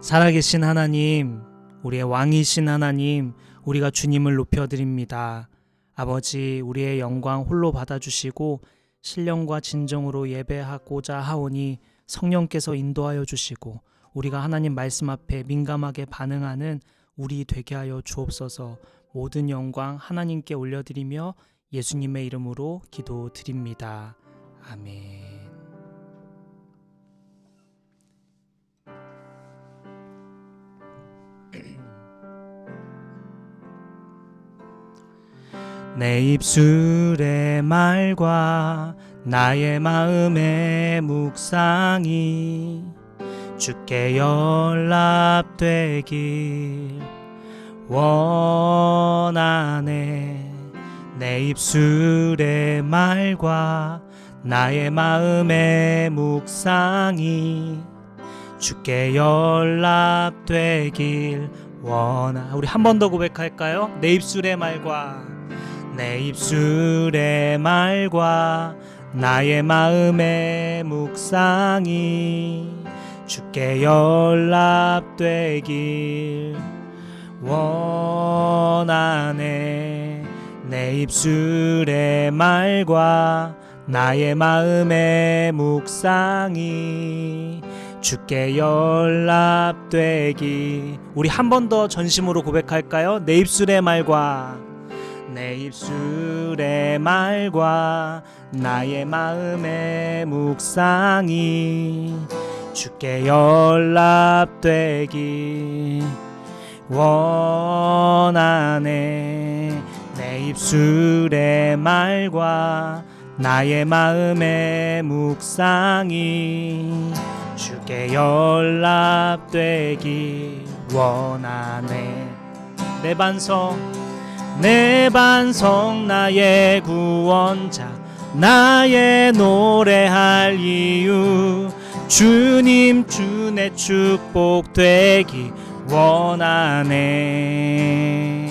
살아계신 하나님, 우리의 왕이신 하나님, 우리가 주님을 높여드립니다. 아버지, 우리의 영광 홀로 받아주시고 신령과 진정으로 예배하고자 하오니 성령께서 인도하여 주시고 우리가 하나님 말씀 앞에 민감하게 반응하는 우리 되게 하여 주옵소서. 모든 영광 하나님께 올려드리며 예수님의 이름으로 기도드립니다. 아멘. 내 입술의 말과 나의 마음의 묵상이 주께 연락되길 원하네. 내 입술의 말과 나의 마음의 묵상이 주께 연락되길 원하. 우리 한 번 더 고백할까요? 내 입술의 말과 내 입술의 말과 나의 마음의 묵상이 주께 연락되길 원하네. 내 입술의 말과 나의 마음의 묵상이 주께 연락되길. 우리 한 번 더 전심으로 고백할까요? 내 입술의 말과 내 입술의 말과 나의 마음의 묵상이 주께 연락되길 원하네. 내 입술의 말과 나의 마음의 묵상이 주께 연락되길 원하네. 내 반성 나의 구원자, 나의 노래할 이유, 주님 주내 축복되기 원하네.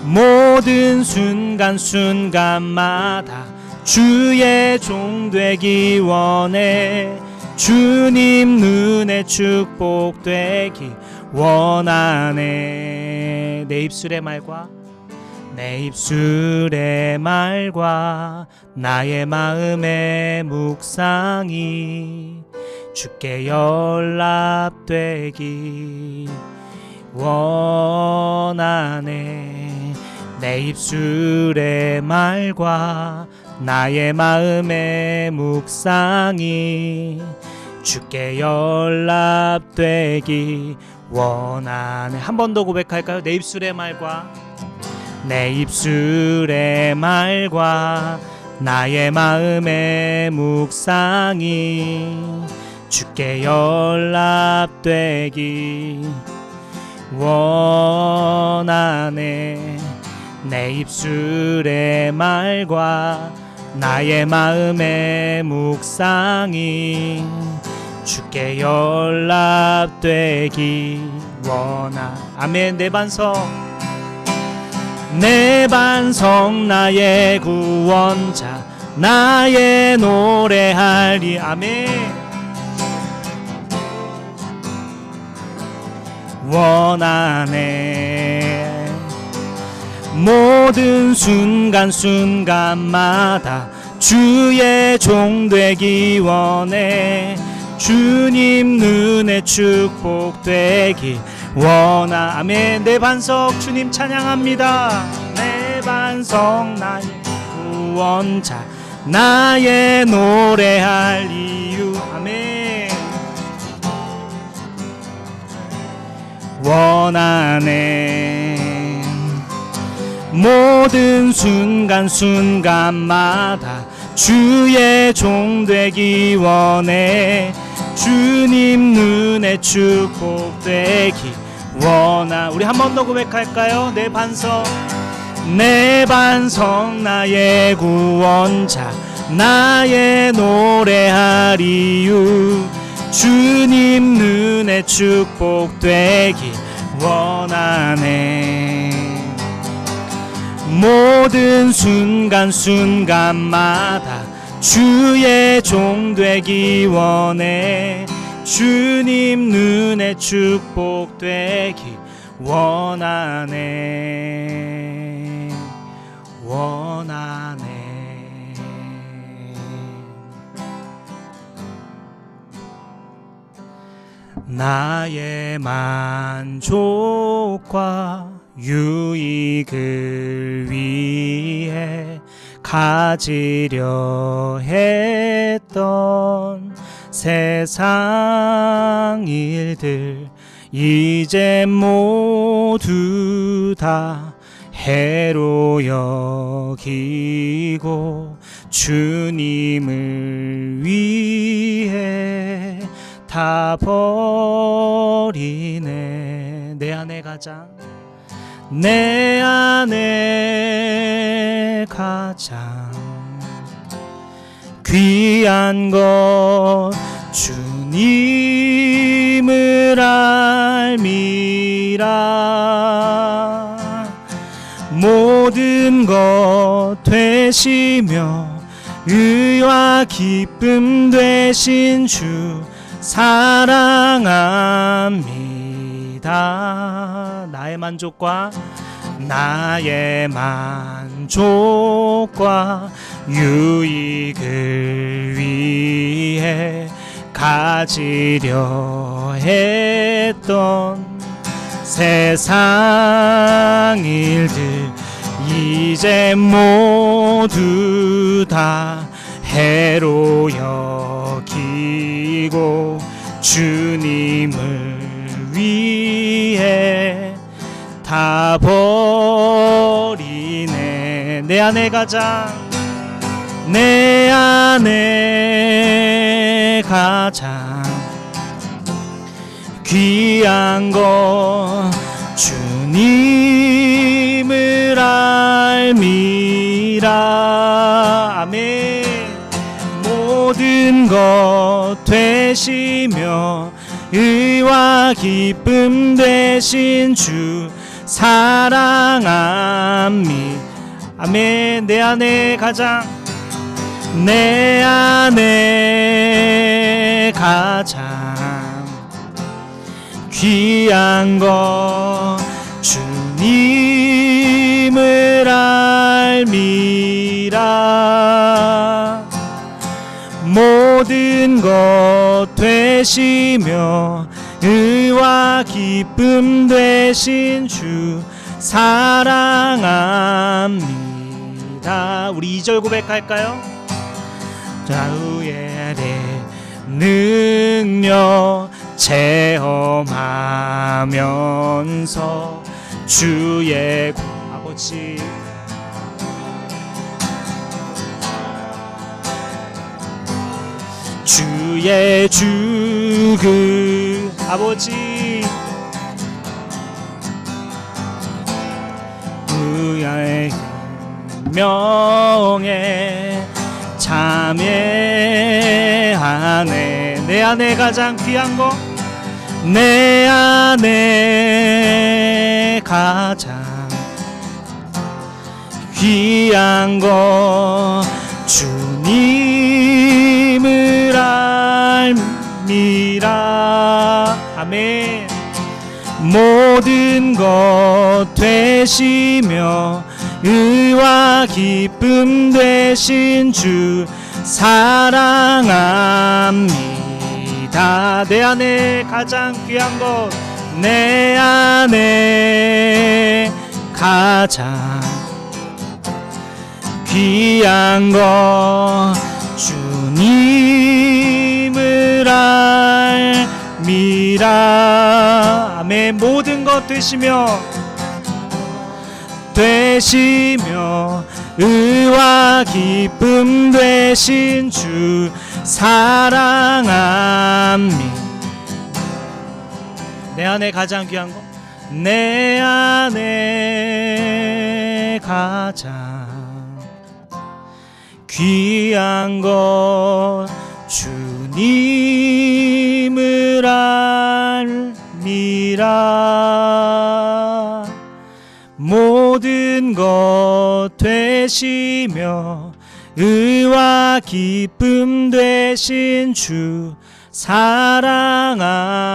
모든 순간순간마다 주의 종 되기 원해. 주님 눈에 축복되기 원하네. 내 입술의 말과 나의 마음의 묵상이 주께 연락되기 원하네. 내 입술의 말과 나의 마음의 묵상이 주께 연락되기 원하네. 한 번 더 고백할까요? 내 입술의 말과 나의 마음의 묵상이 주께 연락되기 원하네. 내 입술의 말과 나의 마음의 묵상이 주께 연락되기 원하. 아멘. 내 반성 나의 구원자, 나의 노래하리. 아멘. 원하네. 모든 순간순간마다 주의 종 되기 원해. 주님 눈에 축복되기 원하. 아멘. 내 반석 주님 찬양합니다. 내 반석 나의 구원자, 나의 노래할 이유. 아멘. 원하네. 모든 순간순간마다 주의 종 되기 원해. 주님 눈에 축복되기 원하. 우리 한 번 더 고백할까요? 내 반석 나의 구원자, 나의 노래할 이유, 주님 눈에 축복되기 원하네. 모든 순간순간마다 주의 종 되기 원해. 주님 눈에 축복되기 원하네 원하네. 나의 만족과 유익을 위해 가지려 했던 세상 일들 이제 모두 다 해로 여기고 주님을 위해 다 버리네. 내 안에 가장 내 안에 가장 귀한 것 주님을 알미라. 모든 것 되시며 의와 기쁨 되신 주 사랑합니다. 나의 만족과 유익을 위해 가지려 했던 세상 일들 이제 모두 다 해로 여기고 주님을 위해 다 버리네. 내 안에 가장 내 안에 가장 귀한 것 주님을 알미라. 아멘. 모든 것 되시며 의와 기쁨 되신 주 사랑합니다. 아멘. 내 안에 가장 내 안에 가장 귀한 것 주님을 알미라. 모든 것 되시며 의와 기쁨 되신 주 사랑합니다. 우리 2절 고백할까요? 좌우의 능력 체험하면서 주의 아버지 주의 주 그 아버지 의의 명에 참여하네. 내 안에 가장 귀한 것 내 안에 가장 귀한 것 주님을 알미라. 아멘. 모든 것 되시며 의와 기쁨 되신 주 사랑합니다. 내 안에 가장 귀한 것 내 안에 가장 귀한 것 주님을 알미라. 아멘. 모든 것 되시며 의와 기쁨 되신 주 사랑합니다. 내 안에 가장 귀한 것 내 안에 가장 귀한 것 주님을 알미라. 모든 것 되시며 의와 기쁨 되신 주 사랑합니다.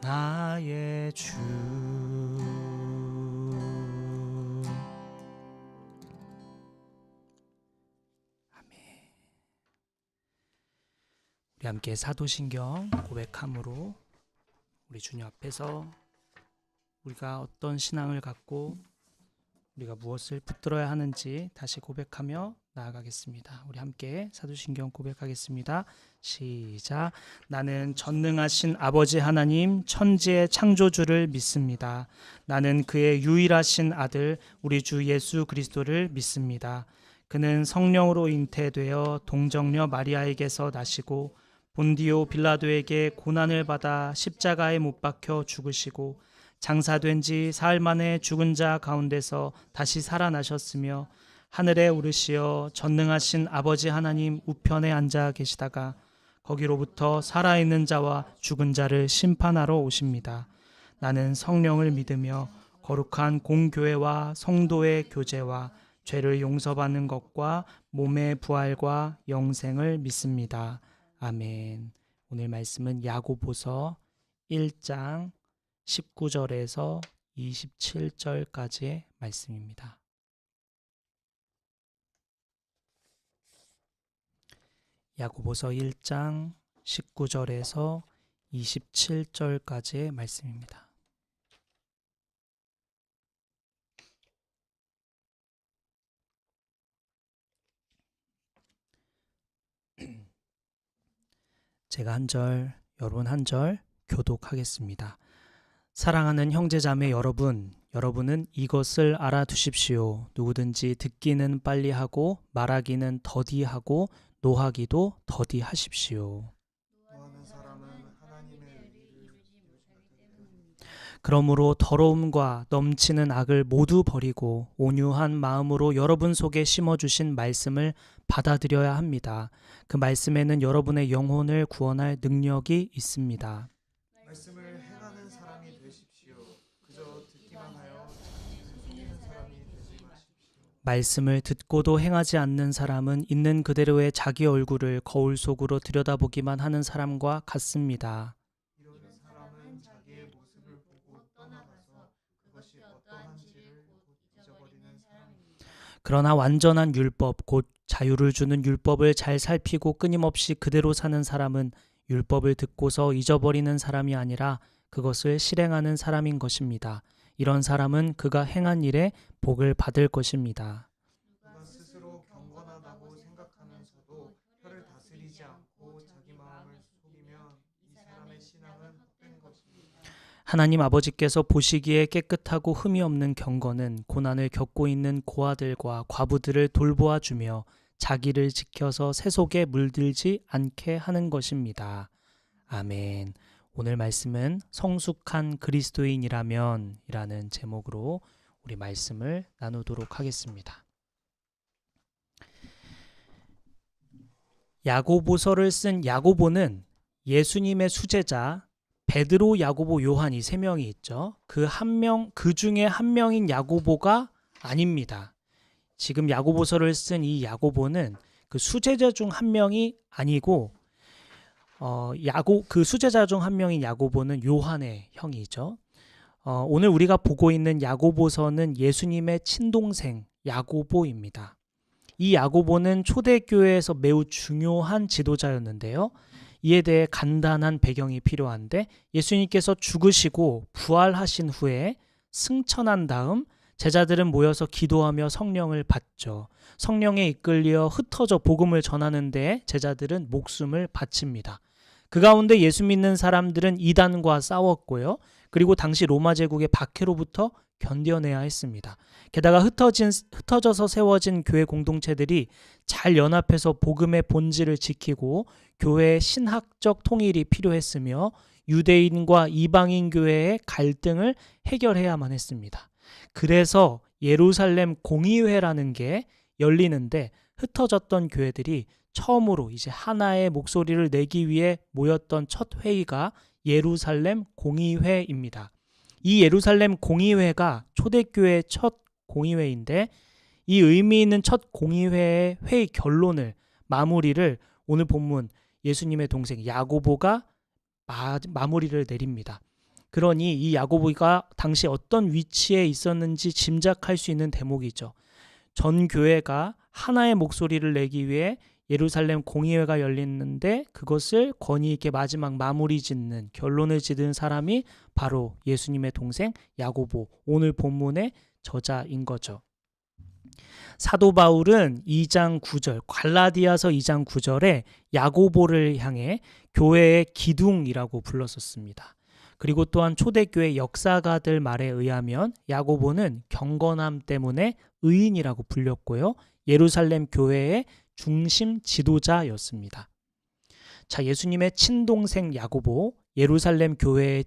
나의 주. 우리 함께 사도신경 고백함으로 우리 주님 앞에서 우리가 어떤 신앙을 갖고 우리가 무엇을 붙들어야 하는지 다시 고백하며 나아가겠습니다. 우리 함께 사도신경 고백하겠습니다. 시작. 나는 전능하신 아버지 하나님 천지의 창조주를 믿습니다. 나는 그의 유일하신 아들 우리 주 예수 그리스도를 믿습니다. 그는 성령으로 잉태되어 동정녀 마리아에게서 나시고 본디오 빌라도에게 고난을 받아 십자가에 못 박혀 죽으시고 장사된 지 사흘 만에 죽은 자 가운데서 다시 살아나셨으며 하늘에 오르시어 전능하신 아버지 하나님 우편에 앉아 계시다가 거기로부터 살아있는 자와 죽은 자를 심판하러 오십니다. 나는 성령을 믿으며 거룩한 공교회와 성도의 교제와 죄를 용서받는 것과 몸의 부활과 영생을 믿습니다. 아멘. 오늘 말씀은 야고보서 1장 19절에서 27절까지의 말씀입니다. 야고보서 1장 19절에서 27절까지의 말씀입니다. 제가 한 절, 여러분 한 절 교독하겠습니다. 사랑하는 형제자매 여러분, 여러분은 이것을 알아두십시오. 누구든지 듣기는 빨리 하고 말하기는 더디 하고 노하기도 더디 하십시오. 노하는 사람은 하나님의 의를 누리지 못하기 때문입니다. 그러므로 더러움과 넘치는 악을 모두 버리고 온유한 마음으로 여러분 속에 심어주신 말씀을 받아들여야 합니다. 그 말씀에는 여러분의 영혼을 구원할 능력이 있습니다. 말씀을 행하는 사람이 되십시오. 그저 듣기만 하여 자기를 속이는 사람이 되지 마십시오. 말씀을 듣고도 행하지 않는 사람은 있는 그대로의 자기 얼굴을 거울 속으로 들여다보기만 하는 사람과 같습니다. 이런 사람은 자기의 모습을 보고 떠나가서 그것이 어떠한지를 곧 잊어버리는 사람입니다. 그러나 완전한 율법, 곧 자유를 주는 율법을 잘 살피고 끊임없이 그대로 사는 사람은 율법을 듣고서 잊어버리는 사람이 아니라 그것을 실행하는 사람인 것입니다. 이런 사람은 그가 행한 일에 복을 받을 것입니다. 누가 스스로 경건하다고 생각하면서도 혀를 다스리지 않고 자기 마음을 속이면 이 사람의 신앙은 헛된 것입니다. 하나님 아버지께서 보시기에 깨끗하고 흠이 없는 경건은 고난을 겪고 있는 고아들과 과부들을 돌보아 주며 자기를 지켜서 세속에 물들지 않게 하는 것입니다. 아멘. 오늘 말씀은 성숙한 그리스도인이라면 이라는 제목으로 우리 말씀을 나누도록 하겠습니다. 야고보서를 쓴 야고보는 예수님의 수제자 베드로, 야고보, 요한 이 세 명이 있죠. 그 중에 한 명인 야고보가 아닙니다. 지금 야고보서를 쓴 이 야고보는 그 수제자 중 한 명이 아니고 그 수제자 중 한 명인 야고보는 요한의 형이죠. 오늘 우리가 보고 있는 야고보서는 예수님의 친동생 야고보입니다. 이 야고보는 초대교회에서 매우 중요한 지도자였는데요. 이에 대해 간단한 배경이 필요한데 예수님께서 죽으시고 부활하신 후에 승천한 다음 제자들은 모여서 기도하며 성령을 받죠. 성령에 이끌려 흩어져 복음을 전하는 데 제자들은 목숨을 바칩니다. 그 가운데 예수 믿는 사람들은 이단과 싸웠고요. 그리고 당시 로마 제국의 박해로부터 견뎌내야 했습니다. 게다가 흩어져서 세워진 교회 공동체들이 잘 연합해서 복음의 본질을 지키고 교회의 신학적 통일이 필요했으며 유대인과 이방인 교회의 갈등을 해결해야만 했습니다. 그래서 예루살렘 공의회라는 게 열리는데 흩어졌던 교회들이 처음으로 이제 하나의 목소리를 내기 위해 모였던 첫 회의가 예루살렘 공의회입니다. 이 예루살렘 공의회가 초대교회의 첫 공의회인데 이 의미 있는 첫 공의회의 회의 결론을 마무리를 오늘 본문 예수님의 동생 야고보가 마무리를 내립니다. 그러니 이 야고보가 당시 어떤 위치에 있었는지 짐작할 수 있는 대목이죠. 전 교회가 하나의 목소리를 내기 위해 예루살렘 공의회가 열리는데 그것을 권위 있게 마지막 마무리 짓는 결론을 짓는 사람이 바로 예수님의 동생 야고보, 오늘 본문의 저자인 거죠. 사도 바울은 2장 9절, 갈라디아서 2장 9절에 야고보를 향해 교회의 기둥이라고 불렀었습니다. 그리고 또한 초대교회 역사가들 말에 의하면 야고보는 경건함 때문에 의인이라고 불렸고요. 예루살렘 교회의 중심 지도자였습니다. 자, 예수님의 친동생 야고보, 예루살렘 교회의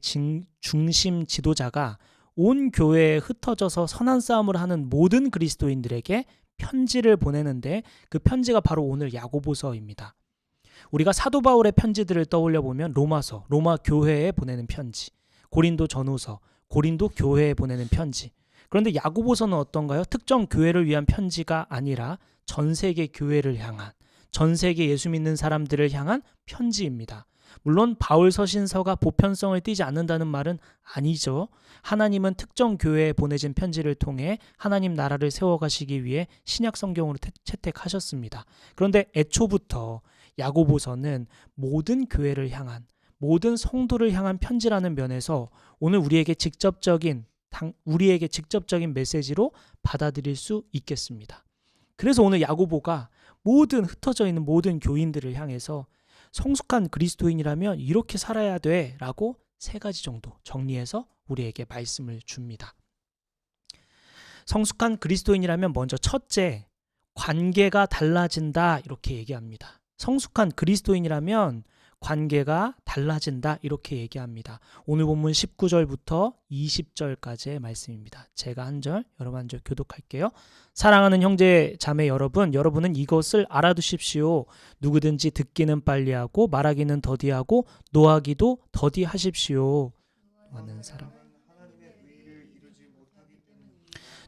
중심 지도자가 온 교회에 흩어져서 선한 싸움을 하는 모든 그리스도인들에게 편지를 보내는데 그 편지가 바로 오늘 야고보서입니다. 우리가 사도 바울의 편지들을 떠올려 보면 로마서, 로마 교회에 보내는 편지, 고린도 전후서, 고린도 교회에 보내는 편지. 그런데 야고보서는 어떤가요? 특정 교회를 위한 편지가 아니라 전 세계 교회를 향한, 전 세계 예수 믿는 사람들을 향한 편지입니다. 물론 바울 서신서가 보편성을 띠지 않는다는 말은 아니죠. 하나님은 특정 교회에 보내진 편지를 통해 하나님 나라를 세워가시기 위해 신약 성경으로 채택하셨습니다. 그런데 애초부터 야고보서는 모든 교회를 향한, 모든 성도를 향한 편지라는 면에서 오늘 우리에게 직접적인 메시지로 받아들일 수 있겠습니다. 그래서 오늘 야고보가 모든 흩어져 있는 모든 교인들을 향해서 성숙한 그리스도인이라면 이렇게 살아야 돼 라고 3가지 정도 정리해서 우리에게 말씀을 줍니다. 성숙한 그리스도인이라면 먼저 첫째, 관계가 달라진다 이렇게 얘기합니다. 성숙한 그리스도인이라면 관계가 달라진다 이렇게 얘기합니다. 오늘 본문 19절부터 20절까지의 말씀입니다. 제가 한 절, 여러분 한 절 교독할게요. 사랑하는 형제 자매 여러분, 여러분은 이것을 알아두십시오. 누구든지 듣기는 빨리하고 말하기는 더디하고 노하기도 더디하십시오. 많은 사람.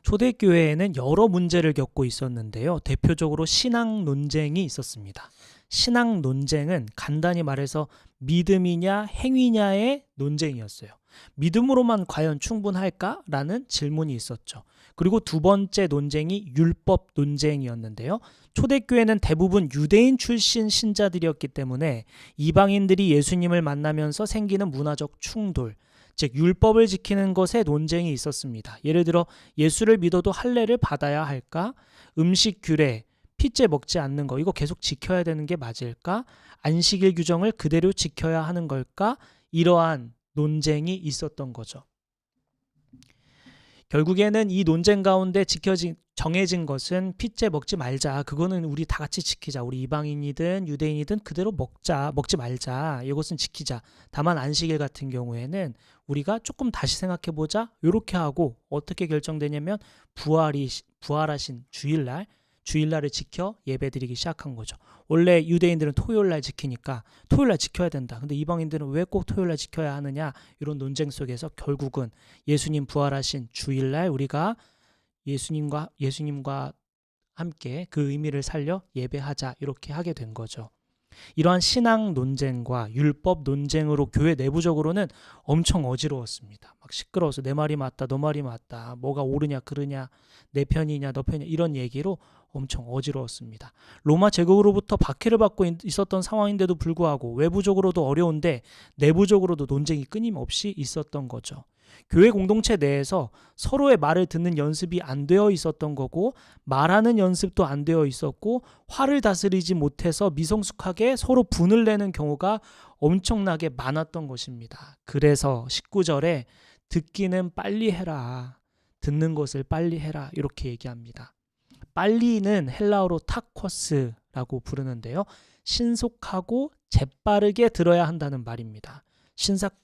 초대교회에는 여러 문제를 겪고 있었는데요. 대표적으로 신앙 논쟁이 있었습니다. 신앙 논쟁은 간단히 말해서 믿음이냐 행위냐의 논쟁이었어요. 믿음으로만 과연 충분할까라는 질문이 있었죠. 그리고 두 번째 논쟁이 율법 논쟁이었는데요. 초대교회는 대부분 유대인 출신 신자들이었기 때문에 이방인들이 예수님을 만나면서 생기는 문화적 충돌, 즉 율법을 지키는 것에 논쟁이 있었습니다. 예를 들어 예수를 믿어도 할례를 받아야 할까? 음식 규례, 핏째 먹지 않는 거 이거 계속 지켜야 되는 게 맞을까? 안식일 규정을 그대로 지켜야 하는 걸까? 이러한 논쟁이 있었던 거죠. 결국에는 이 논쟁 가운데 정해진 것은 핏째 먹지 말자. 그거는 우리 다 같이 지키자. 우리 이방인이든 유대인이든 그대로 먹지 말자. 이것은 지키자. 다만 안식일 같은 경우에는 우리가 조금 다시 생각해보자. 이렇게 하고 어떻게 결정되냐면 부활하신 주일날을 지켜 예배드리기 시작한 거죠. 원래 유대인들은 토요일날 지키니까 토요일날 지켜야 된다. 근데 이방인들은 왜 꼭 토요일날 지켜야 하느냐? 이런 논쟁 속에서 결국은 예수님 부활하신 주일날 우리가 예수님과 함께 그 의미를 살려 예배하자 이렇게 하게 된 거죠. 이러한 신앙 논쟁과 율법 논쟁으로 교회 내부적으로는 엄청 어지러웠습니다. 막 시끄러워서 내 말이 맞다, 너 말이 맞다, 뭐가 옳으냐 그르냐, 내 편이냐 너 편이냐 이런 얘기로 엄청 어지러웠습니다. 로마 제국으로부터 박해를 받고 있었던 상황인데도 불구하고 외부적으로도 어려운데 내부적으로도 논쟁이 끊임없이 있었던 거죠. 교회 공동체 내에서 서로의 말을 듣는 연습이 안 되어 있었던 거고 말하는 연습도 안 되어 있었고 화를 다스리지 못해서 미성숙하게 서로 분을 내는 경우가 엄청나게 많았던 것입니다. 그래서 19절에 듣기는 빨리 해라. 듣는 것을 빨리 해라. 이렇게 얘기합니다. 빨리는 헬라어로 타코스라고 부르는데요. 신속하고 재빠르게 들어야 한다는 말입니다.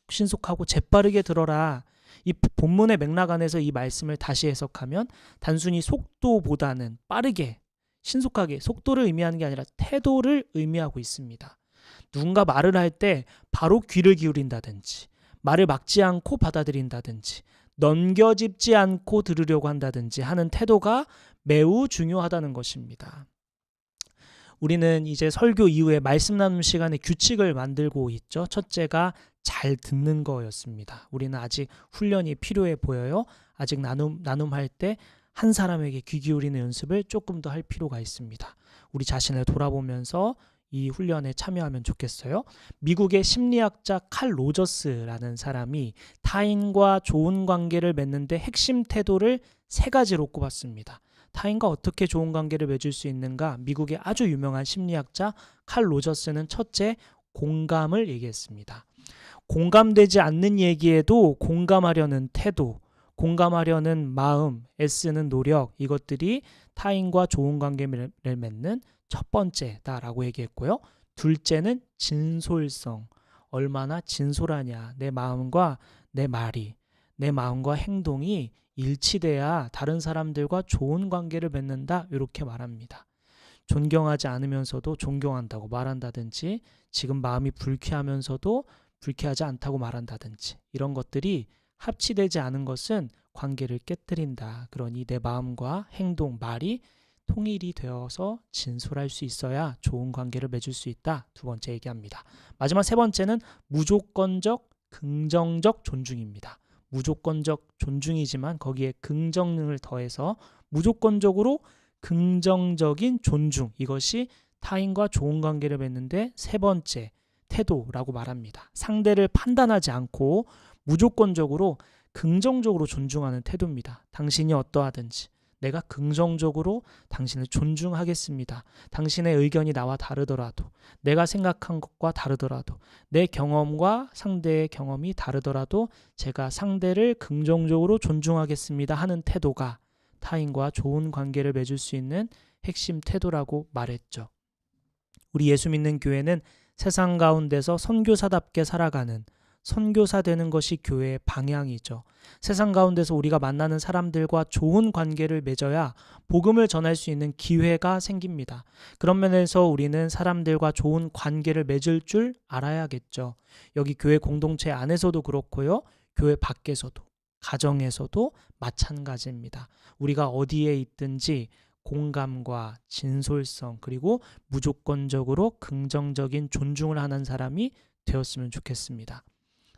신속하고 재빠르게 들어라. 이 본문의 맥락 안에서 이 말씀을 다시 해석하면 단순히 속도보다는 빠르게, 신속하게 속도를 의미하는 게 아니라 태도를 의미하고 있습니다. 누군가 말을 할 때 바로 귀를 기울인다든지 말을 막지 않고 받아들인다든지 넘겨짚지 않고 들으려고 한다든지 하는 태도가 매우 중요하다는 것입니다. 우리는 이제 설교 이후에 말씀 나눔 시간에 규칙을 만들고 있죠. 첫째가 잘 듣는 거였습니다. 우리는 아직 훈련이 필요해 보여요. 아직 나눔할 때 한 사람에게 귀 기울이는 연습을 조금 더 할 필요가 있습니다. 우리 자신을 돌아보면서 이 훈련에 참여하면 좋겠어요. 미국의 심리학자 칼 로저스라는 사람이 타인과 좋은 관계를 맺는데 핵심 태도를 3가지로 꼽았습니다. 타인과 어떻게 좋은 관계를 맺을 수 있는가? 미국의 아주 유명한 심리학자 칼 로저스는 첫째, 공감을 얘기했습니다. 공감되지 않는 얘기에도 공감하려는 태도, 공감하려는 마음, 애쓰는 노력, 이것들이 타인과 좋은 관계를 맺는 첫 번째다라고 얘기했고요. 둘째는 진솔성. 얼마나 진솔하냐. 내 마음과 내 말이, 내 마음과 행동이 일치돼야 다른 사람들과 좋은 관계를 맺는다. 이렇게 말합니다. 존경하지 않으면서도 존경한다고 말한다든지, 지금 마음이 불쾌하면서도 불쾌하지 않다고 말한다든지, 이런 것들이 합치되지 않은 것은 관계를 깨뜨린다. 그러니 내 마음과 행동, 말이 통일이 되어서 진솔할 수 있어야 좋은 관계를 맺을 수 있다. 2번째 얘기합니다. 마지막 3번째는 무조건적 긍정적 존중입니다. 무조건적 존중이지만 거기에 긍정을 더해서 무조건적으로 긍정적인 존중, 이것이 타인과 좋은 관계를 맺는데 3번째 태도라고 말합니다. 상대를 판단하지 않고 무조건적으로 긍정적으로 존중하는 태도입니다. 당신이 어떠하든지 내가 긍정적으로 당신을 존중하겠습니다. 당신의 의견이 나와 다르더라도, 내가 생각한 것과 다르더라도, 내 경험과 상대의 경험이 다르더라도 제가 상대를 긍정적으로 존중하겠습니다 하는 태도가 타인과 좋은 관계를 맺을 수 있는 핵심 태도라고 말했죠. 우리 예수 믿는 교회는 세상 가운데서 선교사답게 살아가는, 선교사 되는 것이 교회의 방향이죠. 세상 가운데서 우리가 만나는 사람들과 좋은 관계를 맺어야 복음을 전할 수 있는 기회가 생깁니다. 그런 면에서 우리는 사람들과 좋은 관계를 맺을 줄 알아야겠죠. 여기 교회 공동체 안에서도 그렇고요. 교회 밖에서도, 가정에서도 마찬가지입니다. 우리가 어디에 있든지 공감과 진솔성, 그리고 무조건적으로 긍정적인 존중을 하는 사람이 되었으면 좋겠습니다.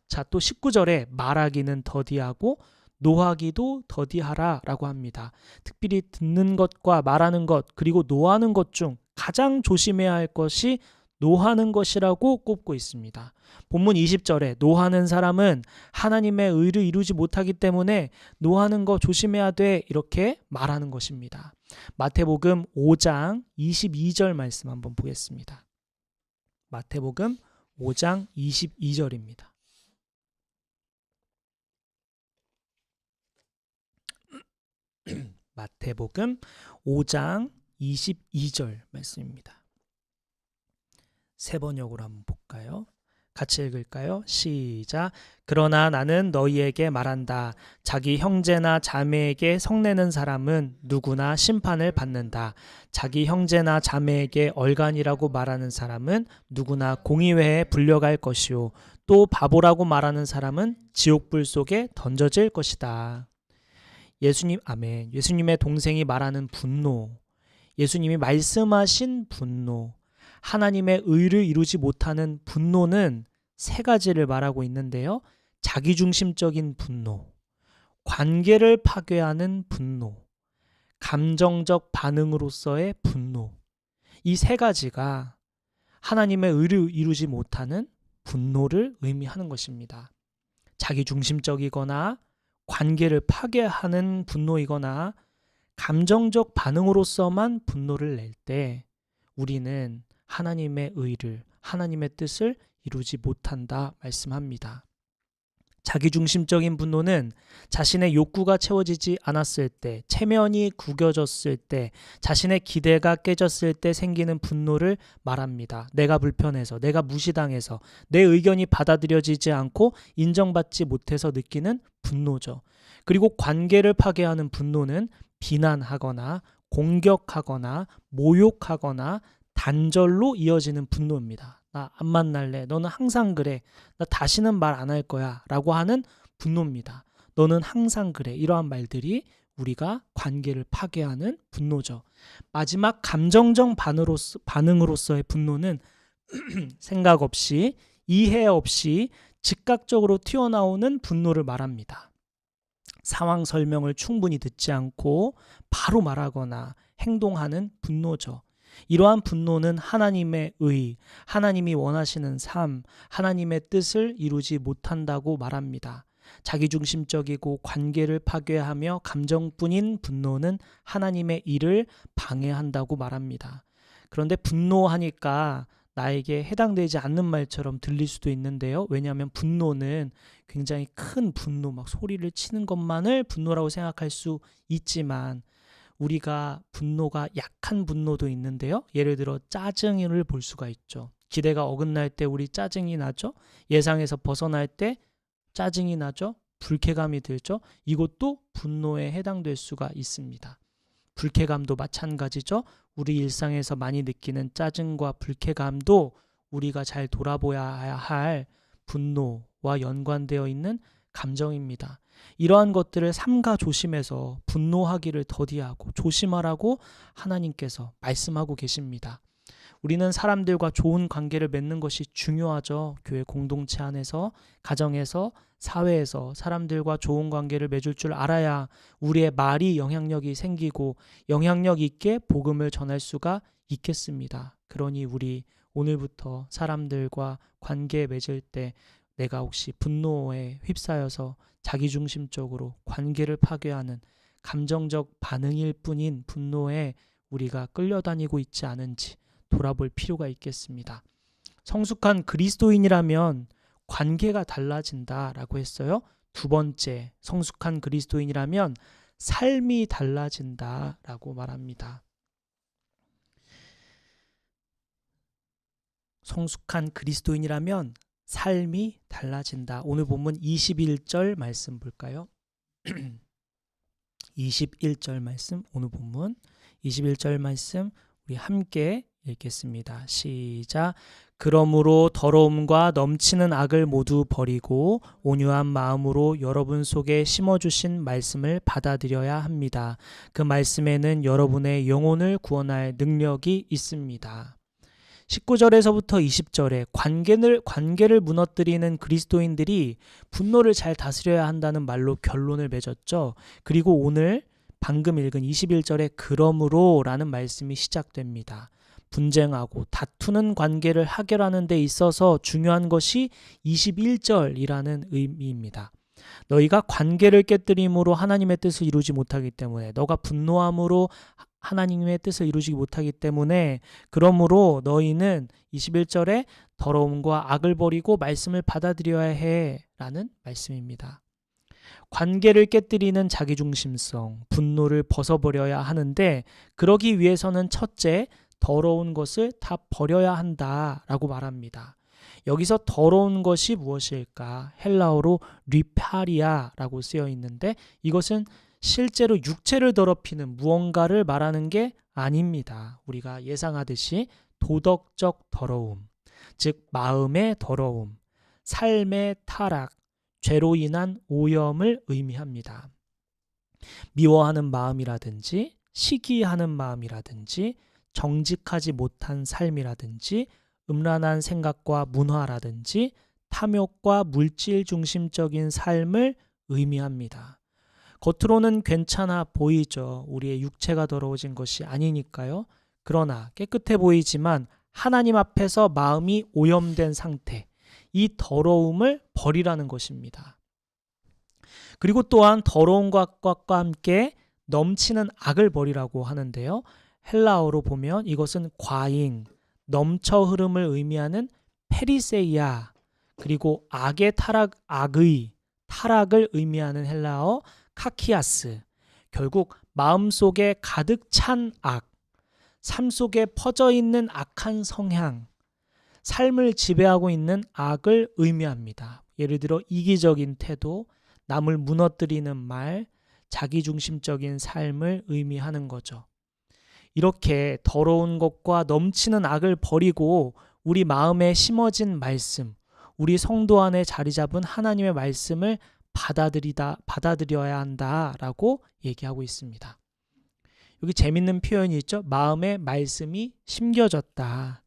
자, 또 19절에 말하기는 더디하고 노하기도 더디하라 라고 합니다. 특별히 듣는 것과 말하는 것, 그리고 노하는 것 중 가장 조심해야 할 것이 노하는 것이라고 꼽고 있습니다. 본문 20절에 노하는 사람은 하나님의 의를 이루지 못하기 때문에 노하는 거 조심해야 돼, 이렇게 말하는 것입니다. 마태복음 5장 22절 말씀 한번 보겠습니다. 마태복음 5장 22절입니다. 마태복음 5장 22절 말씀입니다. 세 번역으로 한번 볼까요? 같이 읽을까요? 시작. 그러나 나는 너희에게 말한다. 자기 형제나 자매에게 성내는 사람은 누구나 심판을 받는다. 자기 형제나 자매에게 얼간이라고 말하는 사람은 누구나 공의회에 불려갈 것이요. 또 바보라고 말하는 사람은 지옥불 속에 던져질 것이다. 예수님, 아멘. 예수님의 동생이 말하는 분노, 예수님이 말씀하신 분노, 하나님의 의를 이루지 못하는 분노는 3가지를 말하고 있는데요. 자기중심적인 분노, 관계를 파괴하는 분노, 감정적 반응으로서의 분노, 이 3가지가 하나님의 의를 이루지 못하는 분노를 의미하는 것입니다. 자기중심적이거나 관계를 파괴하는 분노이거나 감정적 반응으로서만 분노를 낼 때 우리는 하나님의 의를, 하나님의 뜻을 이루지 못한다 말씀합니다. 자기중심적인 분노는 자신의 욕구가 채워지지 않았을 때, 체면이 구겨졌을 때, 자신의 기대가 깨졌을 때 생기는 분노를 말합니다. 내가 불편해서, 내가 무시당해서, 내 의견이 받아들여지지 않고 인정받지 못해서 느끼는 분노죠. 그리고 관계를 파괴하는 분노는 비난하거나 공격하거나 모욕하거나 단절로 이어지는 분노입니다. 나 안 만날래. 너는 항상 그래. 나 다시는 말 안 할 거야. 라고 하는 분노입니다. 너는 항상 그래. 이러한 말들이 우리가 관계를 파괴하는 분노죠. 마지막 감정적 반응으로서의 분노는 생각 없이, 이해 없이 즉각적으로 튀어나오는 분노를 말합니다. 상황 설명을 충분히 듣지 않고 바로 말하거나 행동하는 분노죠. 이러한 분노는 하나님의 의, 하나님이 원하시는 삶, 하나님의 뜻을 이루지 못한다고 말합니다. 자기중심적이고 관계를 파괴하며 감정뿐인 분노는 하나님의 일을 방해한다고 말합니다. 그런데 분노하니까 나에게 해당되지 않는 말처럼 들릴 수도 있는데요. 왜냐하면 분노는 굉장히 큰 분노, 막 소리를 치는 것만을 분노라고 생각할 수 있지만 우리가 분노가 약한 분노도 있는데요. 예를 들어 짜증을 볼 수가 있죠. 기대가 어긋날 때 우리 짜증이 나죠. 예상에서 벗어날 때 짜증이 나죠. 불쾌감이 들죠. 이것도 분노에 해당될 수가 있습니다. 불쾌감도 마찬가지죠. 우리 일상에서 많이 느끼는 짜증과 불쾌감도 우리가 잘 돌아보아야 할 분노와 연관되어 있는 감정입니다. 이러한 것들을 삼가 조심해서 분노하기를 더디하고 조심하라고 하나님께서 말씀하고 계십니다. 우리는 사람들과 좋은 관계를 맺는 것이 중요하죠. 교회 공동체 안에서, 가정에서, 사회에서 사람들과 좋은 관계를 맺을 줄 알아야 우리의 말이 영향력이 생기고 영향력 있게 복음을 전할 수가 있겠습니다. 그러니 우리 오늘부터 사람들과 관계 맺을 때 내가 혹시 분노에 휩싸여서 자기중심적으로 관계를 파괴하는 감정적 반응일 뿐인 분노에 우리가 끌려다니고 있지 않은지 돌아볼 필요가 있겠습니다. 성숙한 그리스도인이라면 관계가 달라진다라고 했어요. 두 번째, 성숙한 그리스도인이라면 삶이 달라진다라고 말합니다. 성숙한 그리스도인이라면 삶이 달라진다. 오늘 본문 21절 말씀 볼까요? 21절 말씀, 오늘 본문 21절 말씀 우리 함께 읽겠습니다. 시작. 그러므로 더러움과 넘치는 악을 모두 버리고 온유한 마음으로 여러분 속에 심어주신 말씀을 받아들여야 합니다. 그 말씀에는 여러분의 영혼을 구원할 능력이 있습니다. 19절에서부터 20절에 관계를 무너뜨리는 그리스도인들이 분노를 잘 다스려야 한다는 말로 결론을 맺었죠. 그리고 오늘 방금 읽은 21절에 그러므로 라는 말씀이 시작됩니다. 분쟁하고 다투는 관계를 해결하는 데 있어서 중요한 것이 21절이라는 의미입니다. 너희가 관계를 깨뜨림으로 하나님의 뜻을 이루지 못하기 때문에, 너가 분노함으로 하나님의 뜻을 이루지 못하기 때문에, 그러므로 너희는 21절에 더러움과 악을 버리고 말씀을 받아들여야 해 라는 말씀입니다. 관계를 깨뜨리는 자기중심성, 분노를 벗어버려야 하는데 그러기 위해서는 첫째, 더러운 것을 다 버려야 한다라고 말합니다. 여기서 더러운 것이 무엇일까? 헬라어로 리파리아라고 쓰여 있는데 이것은 실제로 육체를 더럽히는 무언가를 말하는 게 아닙니다. 우리가 예상하듯이 도덕적 더러움, 즉 마음의 더러움, 삶의 타락, 죄로 인한 오염을 의미합니다. 미워하는 마음이라든지 시기하는 마음이라든지 정직하지 못한 삶이라든지 음란한 생각과 문화라든지 탐욕과 물질 중심적인 삶을 의미합니다. 겉으로는 괜찮아 보이죠. 우리의 육체가 더러워진 것이 아니니까요. 그러나 깨끗해 보이지만 하나님 앞에서 마음이 오염된 상태, 이 더러움을 버리라는 것입니다. 그리고 또한 더러운 것과 함께 넘치는 악을 버리라고 하는데요. 헬라어로 보면 이것은 과잉, 넘쳐 흐름을 의미하는 페리세이아, 그리고 악의 타락을 의미하는 헬라어 카키아스, 결국 마음속에 가득 찬 악, 삶 속에 퍼져 있는 악한 성향, 삶을 지배하고 있는 악을 의미합니다. 예를 들어 이기적인 태도, 남을 무너뜨리는 말, 자기중심적인 삶을 의미하는 거죠. 이렇게 더러운 것과 넘치는 악을 버리고 우리 마음에 심어진 말씀, 우리 성도 안에 자리 잡은 하나님의 말씀을 받아들여야 한다라고 얘기하고 있습니다. 여기 재밌는 표현이 있죠. 마음에 말씀이 심겨졌다.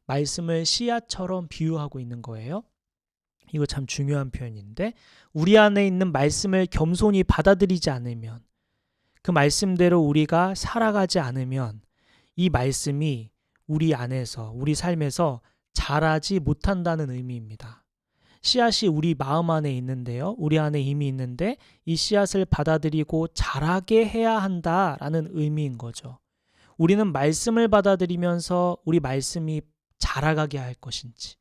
말씀을 씨앗처럼 비유하고 있는 거예요. 이거 참 중요한 표현인데, 우리 안에 있는 말씀을 겸손히 받아들이지 않으면, 그 말씀대로 우리가 살아가지 않으면 이 말씀이 우리 안에서, 우리 삶에서 자라지 못한다는 의미입니다. 씨앗이 우리 마음 안에 있는데요. 우리 안에 이미 있는데 이 씨앗을 받아들이고 자라게 해야 한다라는 의미인 거죠. 우리는 말씀을 받아들이면서 우리 말씀이 자라가게 할 것인지,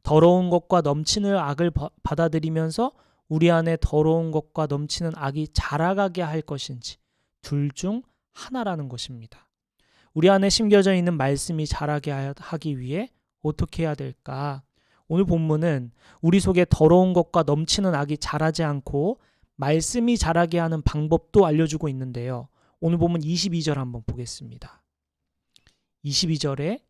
더러운 것과 넘치는 악을 받아들이면서 우리 안에 더러운 것과 넘치는 악이 자라가게 할 것인지, 둘 중 하나라는 것입니다. 우리 안에 심겨져 있는 말씀이 자라게 하기 위해 어떻게 해야 될까? 오늘 본문은 우리 속에 더러운 것과 넘치는 악이 자라지 않고 말씀이 자라게 하는 방법도 알려주고 있는데요. 오늘 본문 22절 한번 보겠습니다. 22절에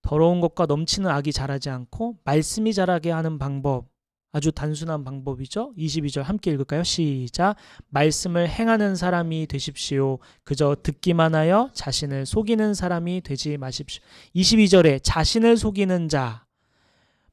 더러운 것과 넘치는 악이 자라지 않고 말씀이 자라게 하는 방법, 아주 단순한 방법이죠. 22절 함께 읽을까요? 시작. 말씀을 행하는 사람이 되십시오. 그저 듣기만 하여 자신을 속이는 사람이 되지 마십시오. 22절에 자신을 속이는 자,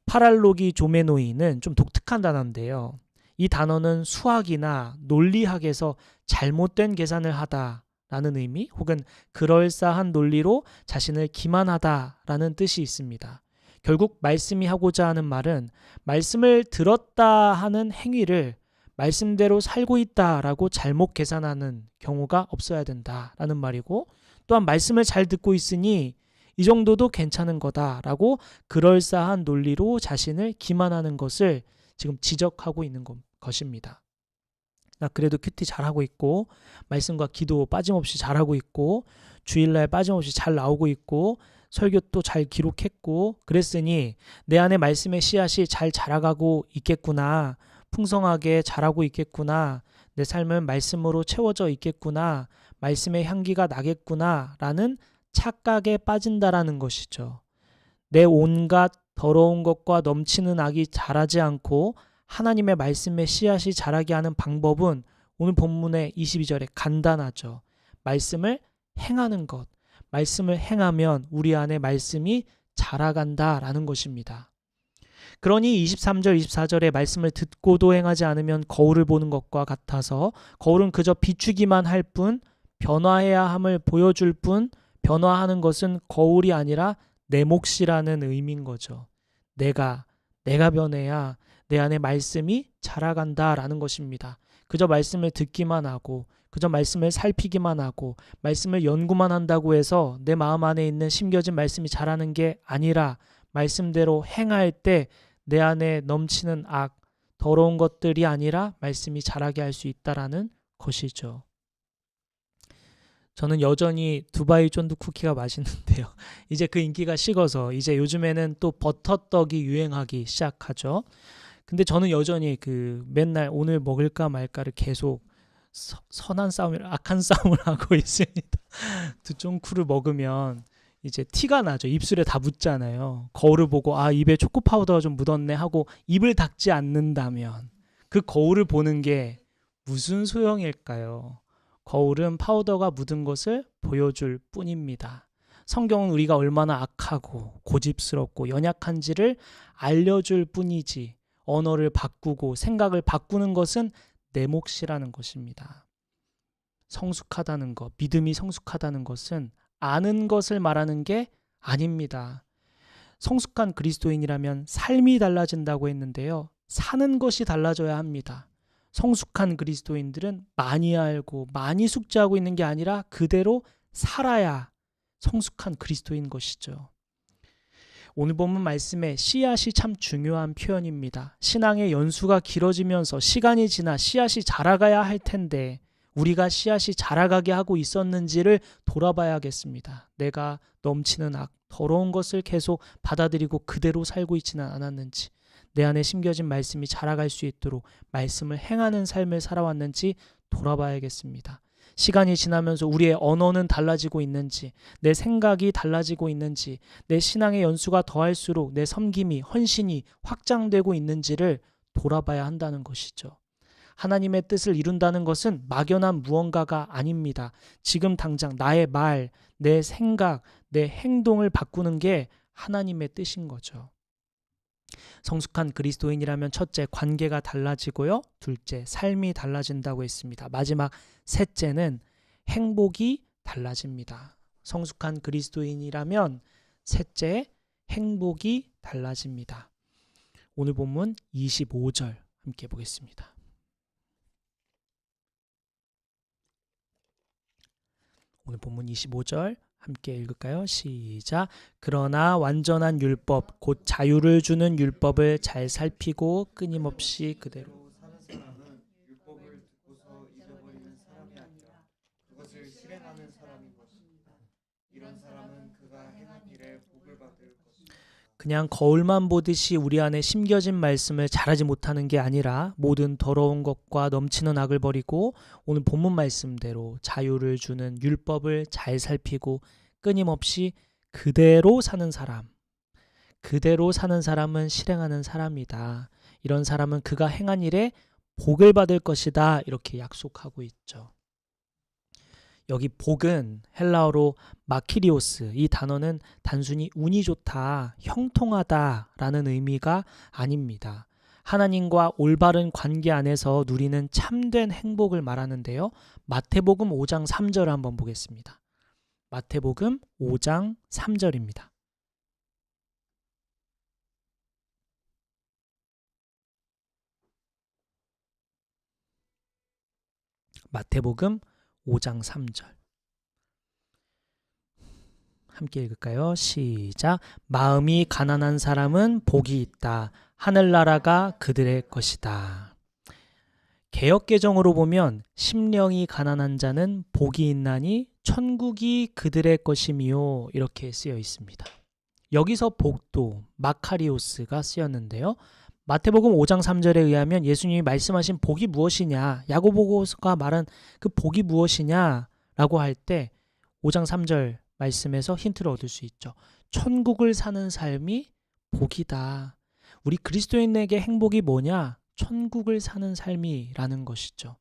파랄로기 조메노이는 좀 독특한 단어인데요. 이 단어는 수학이나 논리학에서 잘못된 계산을 하다라는 의미, 혹은 그럴싸한 논리로 자신을 기만하다라는 뜻이 있습니다. 결국 말씀이 하고자 하는 말은 말씀을 들었다 하는 행위를 말씀대로 살고 있다라고 잘못 계산하는 경우가 없어야 된다라는 말이고, 또한 말씀을 잘 듣고 있으니 이 정도도 괜찮은 거다라고 그럴싸한 논리로 자신을 기만하는 것을 지금 지적하고 있는 것입니다. 나 그래도 큐티 잘하고 있고, 말씀과 기도 빠짐없이 잘하고 있고, 주일날 빠짐없이 잘 나오고 있고, 설교도 잘 기록했고, 그랬으니 내 안에 말씀의 씨앗이 잘 자라가고 있겠구나, 풍성하게 자라고 있겠구나, 내 삶은 말씀으로 채워져 있겠구나, 말씀의 향기가 나겠구나 라는 착각에 빠진다라는 것이죠. 내 온갖 더러운 것과 넘치는 악이 자라지 않고 하나님의 말씀의 씨앗이 자라게 하는 방법은 오늘 본문의 22절에 간단하죠. 말씀을 행하는 것. 말씀을 행하면 우리 안에 말씀이 자라간다라는 것입니다. 그러니 23절, 24절의 말씀을 듣고도 행하지 않으면 거울을 보는 것과 같아서, 거울은 그저 비추기만 할 뿐, 변화해야 함을 보여줄 뿐, 변화하는 것은 거울이 아니라 내 몫이라는 의미인 거죠. 내가 변해야 내 안에 말씀이 자라간다라는 것입니다. 그저 말씀을 듣기만 하고, 그저 말씀을 살피기만 하고, 말씀을 연구만 한다고 해서 내 마음 안에 있는 심겨진 말씀이 자라는 게 아니라, 말씀대로 행할 때 내 안에 넘치는 악, 더러운 것들이 아니라 말씀이 자라게 할 수 있다라는 것이죠. 저는 여전히 두바이 쫀득 쿠키가 맛있는데요. 이제 그 인기가 식어서 이제 요즘에는 또 버터떡이 유행하기 시작하죠. 근데 저는 여전히 그 맨날 오늘 먹을까 말까를 계속 선한 싸움을, 악한 싸움을 하고 있습니다. 두쫑쿠를 먹으면 이제 티가 나죠. 입술에 다 묻잖아요. 거울을 보고 아, 입에 초코 파우더가 좀 묻었네 하고 입을 닦지 않는다면 그 거울을 보는 게 무슨 소용일까요? 거울은 파우더가 묻은 것을 보여줄 뿐입니다. 성경은 우리가 얼마나 악하고 고집스럽고 연약한지를 알려줄 뿐이지, 언어를 바꾸고 생각을 바꾸는 것은 내 몫이라는 것입니다. 성숙하다는 것, 믿음이 성숙하다는 것은 아는 것을 말하는 게 아닙니다. 성숙한 그리스도인이라면 삶이 달라진다고 했는데요. 사는 것이 달라져야 합니다. 성숙한 그리스도인들은 많이 알고 많이 숙지하고 있는 게 아니라 그대로 살아야 성숙한 그리스도인 것이죠. 오늘 본문 말씀에 씨앗이 참 중요한 표현입니다. 신앙의 연수가 길어지면서 시간이 지나 씨앗이 자라가야 할 텐데 우리가 씨앗이 자라가게 하고 있었는지를 돌아봐야겠습니다. 내가 넘치는 악, 더러운 것을 계속 받아들이고 그대로 살고 있지는 않았는지, 내 안에 심겨진 말씀이 자라갈 수 있도록 말씀을 행하는 삶을 살아왔는지 돌아봐야겠습니다. 시간이 지나면서 우리의 언어는 달라지고 있는지, 내 생각이 달라지고 있는지, 내 신앙의 연수가 더할수록 내 섬김이, 헌신이 확장되고 있는지를 돌아봐야 한다는 것이죠. 하나님의 뜻을 이룬다는 것은 막연한 무언가가 아닙니다. 지금 당장 나의 말, 내 생각, 내 행동을 바꾸는 게 하나님의 뜻인 거죠. 성숙한 그리스도인이라면 첫째, 관계가 달라지고요. 둘째, 삶이 달라진다고 했습니다. 마지막 셋째는 행복이 달라집니다. 성숙한 그리스도인이라면 셋째, 행복이 달라집니다. 오늘 본문 25절 함께 보겠습니다. 오늘 본문 25절 함께 읽을까요? 시작. 그러나 완전한 율법, 곧 자유를 주는 율법을 잘 살피고 끊임없이 그대로 사는 사람은 율법을 듣고서 잊어버리는 사람이 아니라 그것을 실행하는 사람인 것입니다. 이런 사람은 그가 행한 일에 복을 받을 것입니다. 그냥 거울만 보듯이 우리 안에 심겨진 말씀을 잘하지 못하는 게 아니라 모든 더러운 것과 넘치는 악을 버리고 오늘 본문 말씀대로 자유를 주는 율법을 잘 살피고 끊임없이 그대로 사는 사람. 그대로 사는 사람은 실행하는 사람이다. 이런 사람은 그가 행한 일에 복을 받을 것이다. 이렇게 약속하고 있죠. 여기 복은 헬라어로 마키리오스, 이 단어는 단순히 운이 좋다, 형통하다라는 의미가 아닙니다. 하나님과 올바른 관계 안에서 누리는 참된 행복을 말하는데요. 마태복음 5장 3절을 한번 보겠습니다. 마태복음 5장 3절입니다. 마태복음 5장 3절 함께 읽을까요? 시작. 마음이 가난한 사람은 복이 있다. 하늘나라가 그들의 것이다. 개역개정으로 보면 심령이 가난한 자는 복이 있나니 천국이 그들의 것이미요. 이렇게 쓰여 있습니다. 여기서 복도 마카리오스가 쓰였는데요. 마태복음 5장 3절에 의하면 예수님이 말씀하신 복이 무엇이냐, 야고보서가 말한 그 복이 무엇이냐 라고 할 때 5장 3절 말씀에서 힌트를 얻을 수 있죠. 천국을 사는 삶이 복이다. 우리 그리스도인에게 행복이 뭐냐? 천국을 사는 삶이라는 것이죠.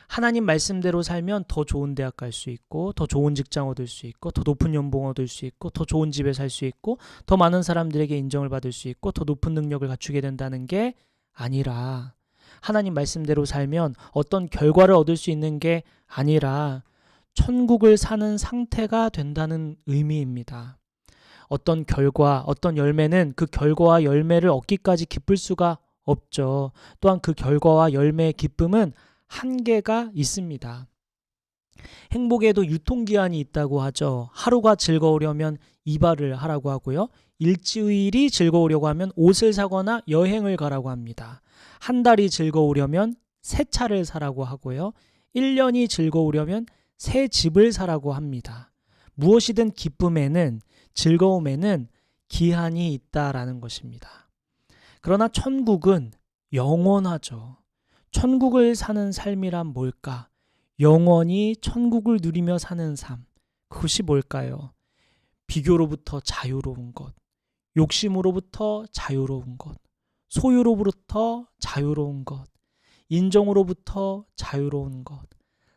하나님 말씀대로 살면 더 좋은 대학 갈 수 있고, 더 좋은 직장 얻을 수 있고, 더 높은 연봉 얻을 수 있고, 더 좋은 집에 살 수 있고, 더 많은 사람들에게 인정을 받을 수 있고, 더 높은 능력을 갖추게 된다는 게 아니라, 하나님 말씀대로 살면 어떤 결과를 얻을 수 있는 게 아니라 천국을 사는 상태가 된다는 의미입니다. 어떤 결과, 어떤 열매는 그 결과와 열매를 얻기까지 기쁠 수가 없죠. 또한 그 결과와 열매의 기쁨은 한계가 있습니다. 행복에도 유통기한이 있다고 하죠. 하루가 즐거우려면 이발을 하라고 하고요. 일주일이 즐거우려고 하면 옷을 사거나 여행을 가라고 합니다. 한 달이 즐거우려면 새 차를 사라고 하고요. 1년이 즐거우려면 새 집을 사라고 합니다. 무엇이든 기쁨에는, 즐거움에는 기한이 있다라는 것입니다. 그러나 천국은 영원하죠. 천국을 사는 삶이란 뭘까? 영원히 천국을 누리며 사는 삶. 그것이 뭘까요? 비교로부터 자유로운 것, 욕심으로부터 자유로운 것, 소유로부터 자유로운 것, 인정으로부터 자유로운 것,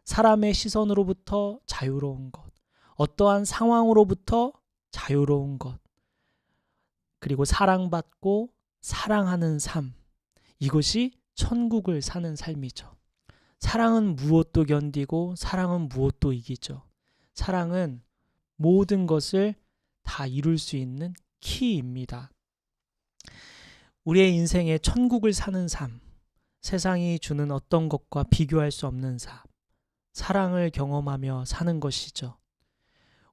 사람의 시선으로부터 자유로운 것, 어떠한 상황으로부터 자유로운 것, 그리고 사랑받고 사랑하는 삶. 이것이 천국을 사는 삶이죠. 사랑은 무엇도 견디고 사랑은 무엇도 이기죠. 사랑은 모든 것을 다 이룰 수 있는 키입니다. 우리의 인생에 천국을 사는 삶, 세상이 주는 어떤 것과 비교할 수 없는 삶, 사랑을 경험하며 사는 것이죠.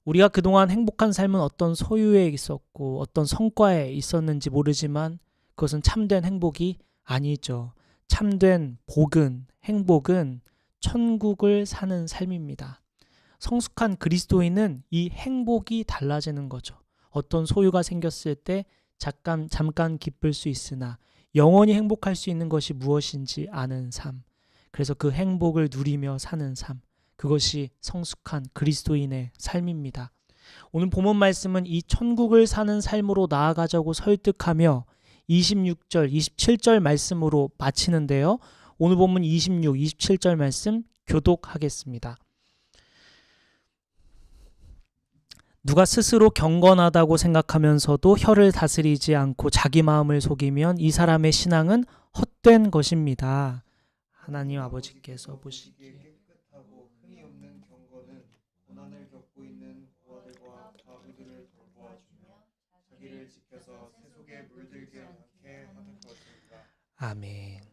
우리가 그동안 행복한 삶은 어떤 소유에 있었고 어떤 성과에 있었는지 모르지만 그것은 참된 행복이 아니죠. 참된 복은, 행복은 천국을 사는 삶입니다. 성숙한 그리스도인은 이 행복이 달라지는 거죠. 어떤 소유가 생겼을 때 잠깐 기쁠 수 있으나 영원히 행복할 수 있는 것이 무엇인지 아는 삶. 그래서 그 행복을 누리며 사는 삶. 그것이 성숙한 그리스도인의 삶입니다. 오늘 본문 말씀은 이 천국을 사는 삶으로 나아가자고 설득하며 26절, 27절 말씀으로 마치는데요. 오늘 본문 26, 27절 말씀 교독하겠습니다. 누가 스스로 경건하다고 생각하면서도 혀를 다스리지 않고 자기 마음을 속이면 이 사람의 신앙은 헛된 것입니다. 하나님 아버지께서 보시기에 깨끗하고 흠이 없는 경건은 고난을 겪고 있는 고아들과 과부들을 돌보아주며 자기를 지켜서 세속에 물들게 않게 하는 것입니다. 아멘.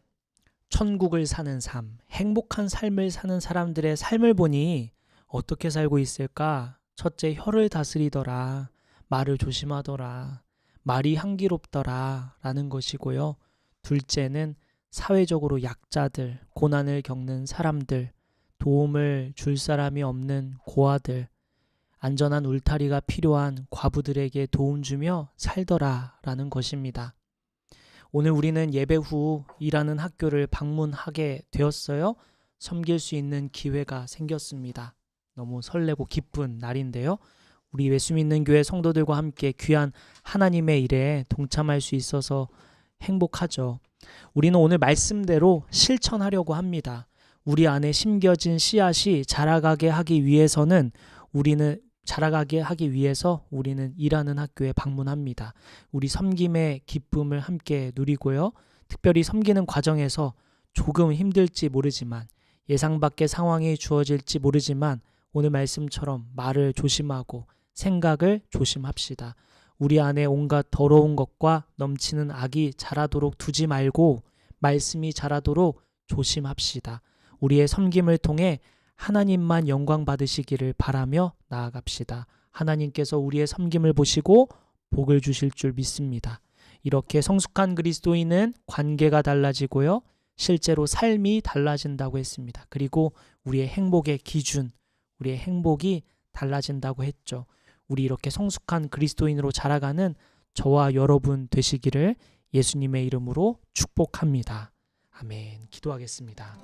천국을 사는 삶, 행복한 삶을 사는 사람들의 삶을 보니 어떻게 살고 있을까? 첫째, 혀를 다스리더라. 말을 조심하더라. 말이 향기롭더라. 라는 것이고요. 둘째는 사회적으로 약자들, 고난을 겪는 사람들, 도움을 줄 사람이 없는 고아들, 안전한 울타리가 필요한 과부들에게 도움 주며 살더라. 라는 것입니다. 오늘 우리는 예배 후 일하는 학교를 방문하게 되었어요. 섬길 수 있는 기회가 생겼습니다. 너무 설레고 기쁜 날인데요. 우리 예수 믿는 교회 성도들과 함께 귀한 하나님의 일에 동참할 수 있어서 행복하죠. 우리는 오늘 말씀대로 실천하려고 합니다. 우리 안에 심겨진 씨앗이 자라가게 하기 위해서 우리는 일하는 학교에 방문합니다. 우리 섬김의 기쁨을 함께 누리고요. 특별히 섬기는 과정에서 조금 힘들지 모르지만, 예상 밖의 상황이 주어질지 모르지만 오늘 말씀처럼 말을 조심하고 생각을 조심합시다. 우리 안에 온갖 더러운 것과 넘치는 악이 자라도록 두지 말고 말씀이 자라도록 조심합시다. 우리의 섬김을 통해 하나님만 영광 받으시기를 바라며 나아갑시다. 하나님께서 우리의 섬김을 보시고 복을 주실 줄 믿습니다. 이렇게 성숙한 그리스도인은 관계가 달라지고요. 실제로 삶이 달라진다고 했습니다. 그리고 우리의 행복의 기준, 우리의 행복이 달라진다고 했죠. 우리 이렇게 성숙한 그리스도인으로 자라가는 저와 여러분 되시기를 예수님의 이름으로 축복합니다. 아멘. 기도하겠습니다.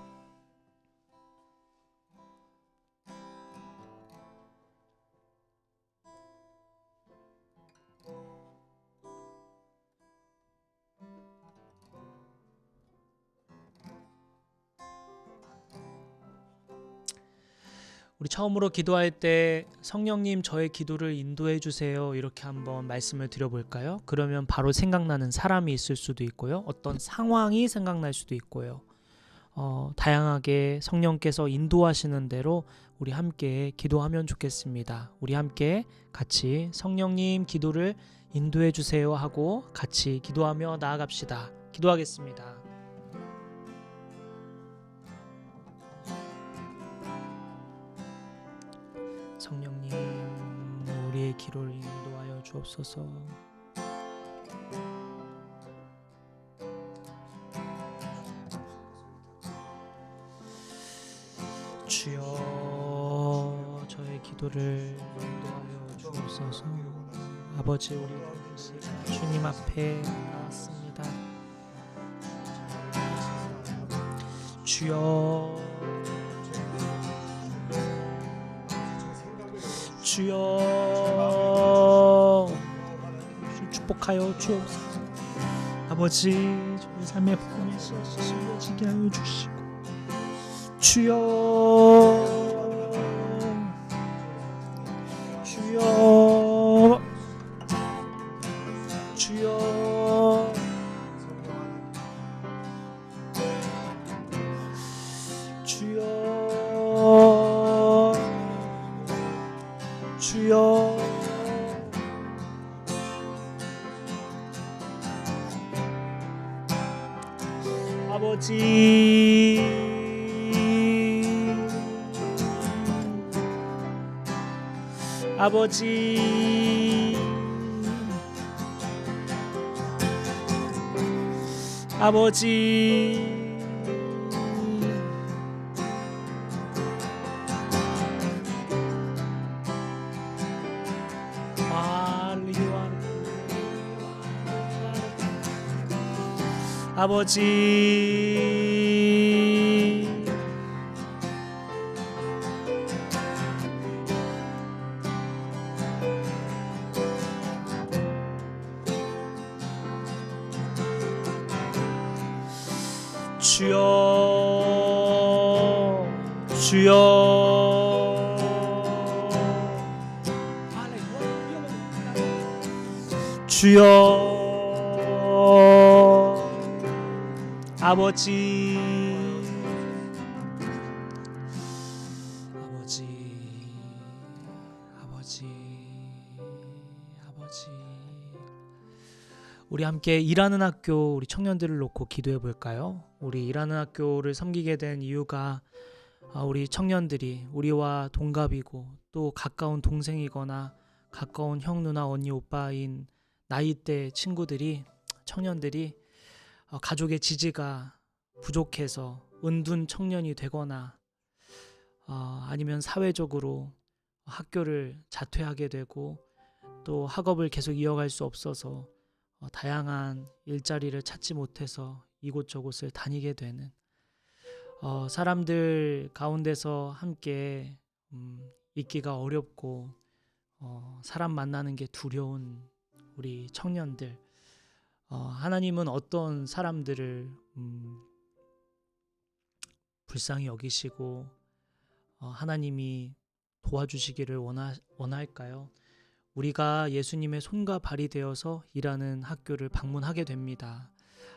우리 처음으로 기도할 때 성령님 저의 기도를 인도해 주세요. 이렇게 한번 말씀을 드려볼까요? 그러면 바로 생각나는 사람이 있을 수도 있고요. 어떤 상황이 생각날 수도 있고요. 다양하게 성령께서 인도하시는 대로 우리 함께 기도하면 좋겠습니다. 우리 함께 같이 성령님 기도를 인도해 주세요 하고 같이 기도하며 나아갑시다. 기도하겠습니다. 성령님, 우리의 기도를 인도하여 주옵소서. 주여, 저의 기도를 인도하여 주옵소서. 아버지, 우리 주님 앞에 나왔습니다. 주여, 주여, 축복하여 주옵소서. 아버지, 저희 삶의 복음이 쏟아지게 하여 주시고, 주여, 주여, 주여, 주여, 주여, 아버지, 아버지, 아버지, 아버지, 주여 주여 주여 아버지 우리 함께 일하는 학교 우리 청년들을 놓고 기도해 볼까요? 우리 일하는 학교를 섬기게 된 이유가 우리 청년들이 우리와 동갑이고 또 가까운 동생이거나 가까운 형 누나 언니 오빠인 나이대 친구들이 청년들이 가족의 지지가 부족해서 은둔 청년이 되거나 아니면 사회적으로 학교를 자퇴하게 되고 또 학업을 계속 이어갈 수 없어서 다양한 일자리를 찾지 못해서 이곳저곳을 다니게 되는 사람들 가운데서 함께 있기가 어렵고 사람 만나는 게 두려운 우리 청년들 하나님은 어떤 사람들을 불쌍히 여기시고 하나님이 도와주시기를 원할까요? 우리가 예수님의 손과 발이 되어서 일하는 학교를 방문하게 됩니다.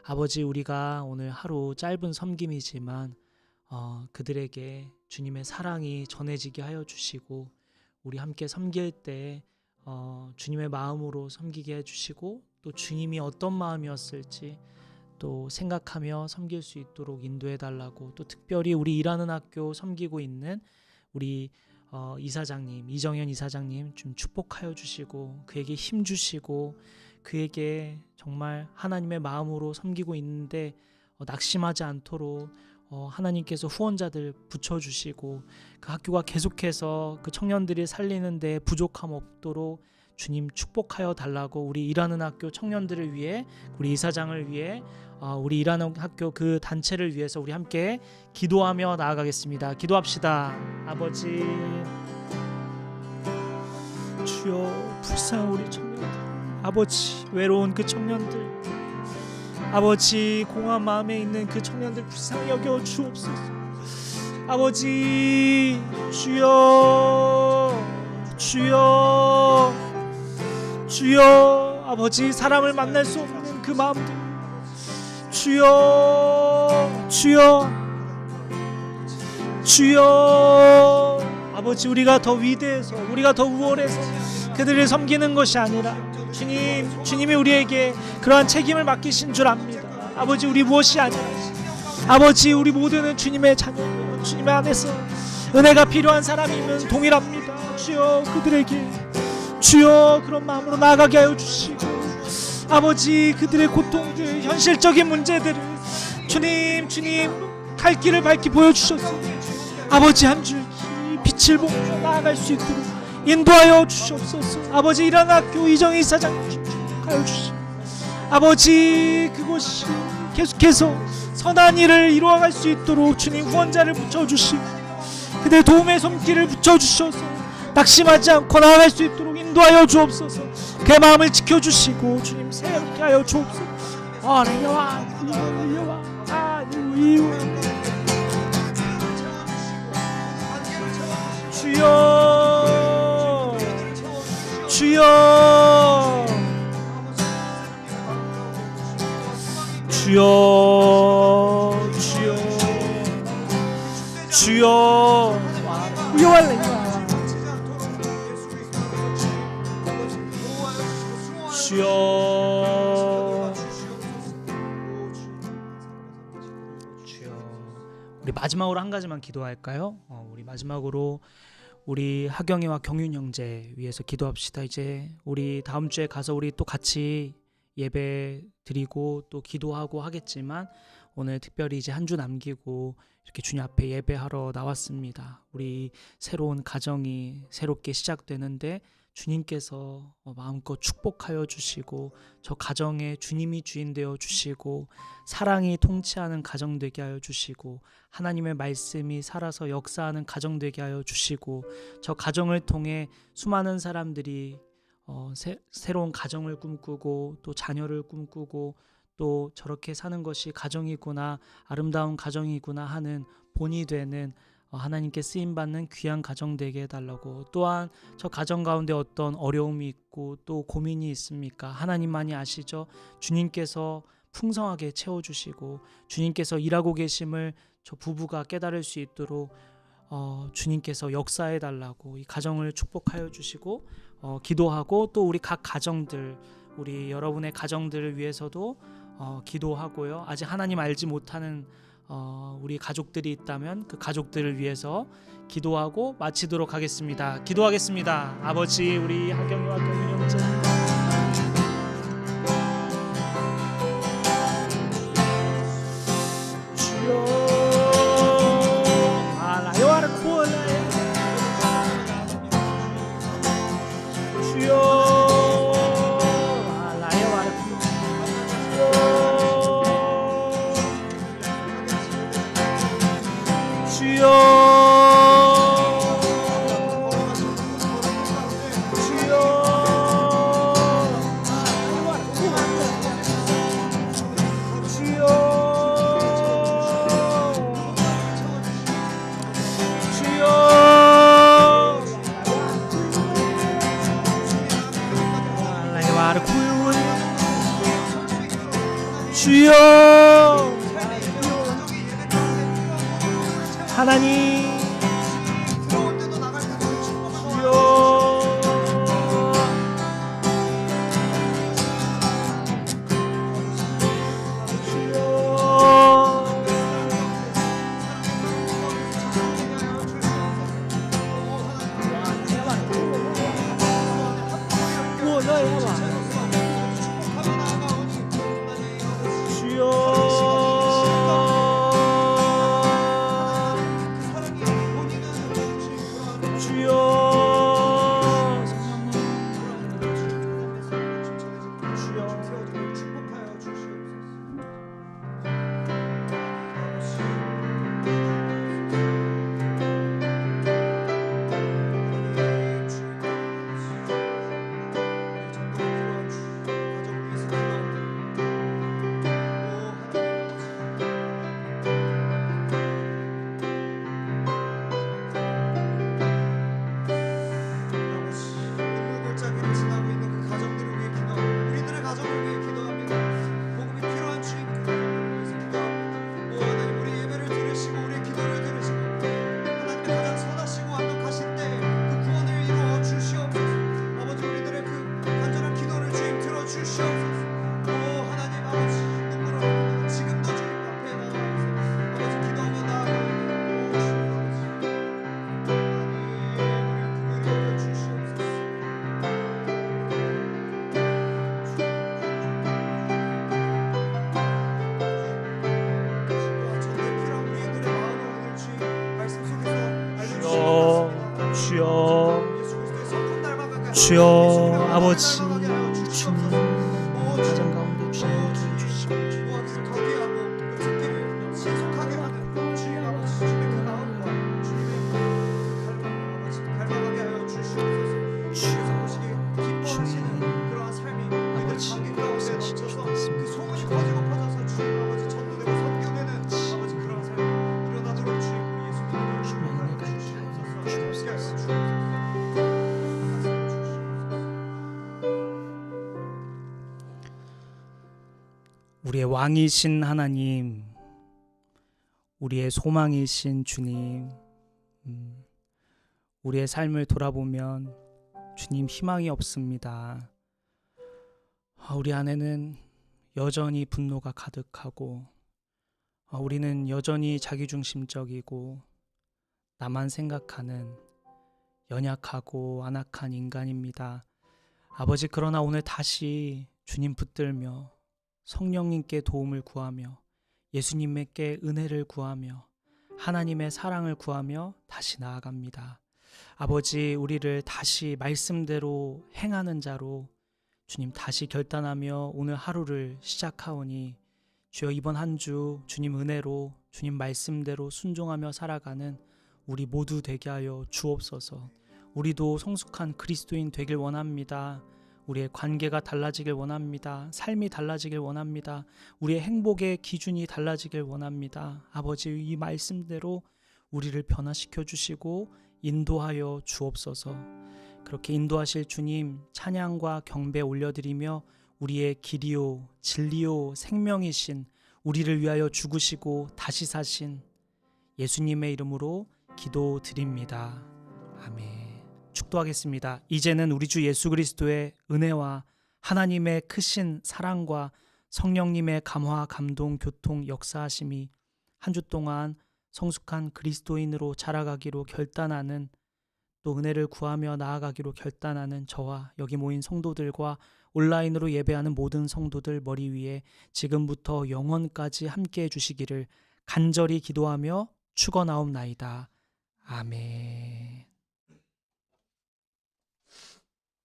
아버지, 우리가 오늘 하루 짧은 섬김이지만 그들에게 주님의 사랑이 전해지게 하여 주시고 우리 함께 섬길 때 주님의 마음으로 섬기게 해주시고 또 주님이 어떤 마음이었을지 또 생각하며 섬길 수 있도록 인도해 달라고 또 특별히 우리 일하는 학교 섬기고 있는 우리 이사장님 이정현 이사장님 좀 축복하여 주시고 그에게 힘 주시고 그에게 정말 하나님의 마음으로 섬기고 있는데 낙심하지 않도록 하나님께서 후원자들 붙여주시고 그 학교가 계속해서 그 청년들이 살리는 데 부족함 없도록 주님 축복하여 달라고 우리 일하는 학교 청년들을 위해 우리 이사장을 위해 우리 일하는 학교 그 단체를 위해서 우리 함께 기도하며 나아가겠습니다. 기도합시다. 아버지 주여 불쌍한 우리 청년들 아버지 외로운 그 청년들 아버지 공허한 마음에 있는 그 청년들 불쌍히 여겨 주옵소서. 아버지 주여 주여 주여 아버지 사람을 만날 수 없는 그 마음들 주여 주여 주여 아버지 우리가 더 위대해서 우리가 더 우월해서 그들을 섬기는 것이 아니라 주님이 우리에게 그러한 책임을 맡기신 줄 압니다. 아버지 우리 무엇이 아니라 아버지 우리 모두는 주님의 자녀예요. 주님 안에서 은혜가 필요한 사람이면 동일합니다. 주여 그들에게 주여 그런 마음으로 나아가게 하여 주시고 아버지 그들의 고통들 현실적인 문제들을 주님 갈 길을 밝히 보여주셔서 아버지 한 줄기 빛을 보며 나아갈 수 있도록 인도하여 주시옵소서. 아버지 일하는 학교 이정희 이사장님 축복하여 주시고 아버지 그곳이 계속해서 선한 일을 이루어갈 수 있도록 주님 후원자를 붙여주시고 그들의 도움의 손길을 붙여주셔서 낙심하지 않고 나아갈 수 있도록 인도하여 주옵소서. 그의 마음을 지켜주시고 주님 새롭게 하여 주옵소서. 할렐루야 주여 주여 주여 주여 주여 주여 우리 마지막으로 한 가지만 기도할까요? 우리 마지막으로 우리 하경이와 경윤 형제 위해서 기도합시다. 이제 우리 다음 주에 가서 우리 또 같이 예배 드리고 또 기도하고 하겠지만 오늘 특별히 이제 한 주 남기고 이렇게 주님 앞에 예배하러 나왔습니다. 우리 새로운 가정이 새롭게 시작되는데 주님께서 마음껏 축복하여 주시고 저 가정에 주님이 주인 되어 주시고 사랑이 통치하는 가정 되게 하여 주시고 하나님의 말씀이 살아서 역사하는 가정 되게 하여 주시고 저 가정을 통해 수많은 사람들이 새로운 가정을 꿈꾸고 또 자녀를 꿈꾸고 또 저렇게 사는 것이 가정이구나, 아름다운 가정이구나 하는 본이 되는 하나님께 쓰임받는 귀한 가정 되게 해달라고. 또한 저 가정 가운데 어떤 어려움이 있고 또 고민이 있습니까? 하나님만이 아시죠? 주님께서 풍성하게 채워주시고 주님께서 일하고 계심을 저 부부가 깨달을 수 있도록 주님께서 역사해 달라고 이 가정을 축복하여 주시고 기도하고, 또 우리 각 가정들, 우리 여러분의 가정들을 위해서도 기도하고요. 아직 하나님 알지 못하는 우리 가족들이 있다면 그 가족들을 위해서 기도하고 마치도록 하겠습니다. 기도하겠습니다. 아버지, 우리 하경이와 동윤 형제 주여 주여 하나님 주여 아버지 주님 가정 가운데 주님 주시고 우리의 왕이신 하나님, 우리의 소망이신 주님, 우리의 삶을 돌아보면 주님 희망이 없습니다. 우리 안에는 여전히 분노가 가득하고 우리는 여전히 자기중심적이고 나만 생각하는 연약하고 안악한 인간입니다. 아버지, 그러나 오늘 다시 주님 붙들며 성령님께 도움을 구하며 예수님께 은혜를 구하며 하나님의 사랑을 구하며 다시 나아갑니다. 아버지, 우리를 다시 말씀대로 행하는 자로 주님 다시 결단하며 오늘 하루를 시작하오니 주여, 이번 한 주 주님 은혜로 주님 말씀대로 순종하며 살아가는 우리 모두 되게 하여 주옵소서. 우리도 성숙한 그리스도인 되길 원합니다. 우리의 관계가 달라지길 원합니다. 삶이 달라지길 원합니다. 우리의 행복의 기준이 달라지길 원합니다. 아버지, 이 말씀대로 우리를 변화시켜 주시고 인도하여 주옵소서. 그렇게 인도하실 주님 찬양과 경배 올려드리며 우리의 길이요 진리요 생명이신, 우리를 위하여 죽으시고 다시 사신 예수님의 이름으로 기도드립니다. 아멘. 축도하겠습니다. 이제는 우리 주 예수 그리스도의 은혜와 하나님의 크신 사랑과 성령님의 감화, 감동, 교통, 역사하심이 한 주 동안 성숙한 그리스도인으로 자라가기로 결단하는, 또 은혜를 구하며 나아가기로 결단하는 저와 여기 모인 성도들과 온라인으로 예배하는 모든 성도들 머리 위에 지금부터 영원까지 함께해 주시기를 간절히 기도하며 축원하옵나이다. 아멘.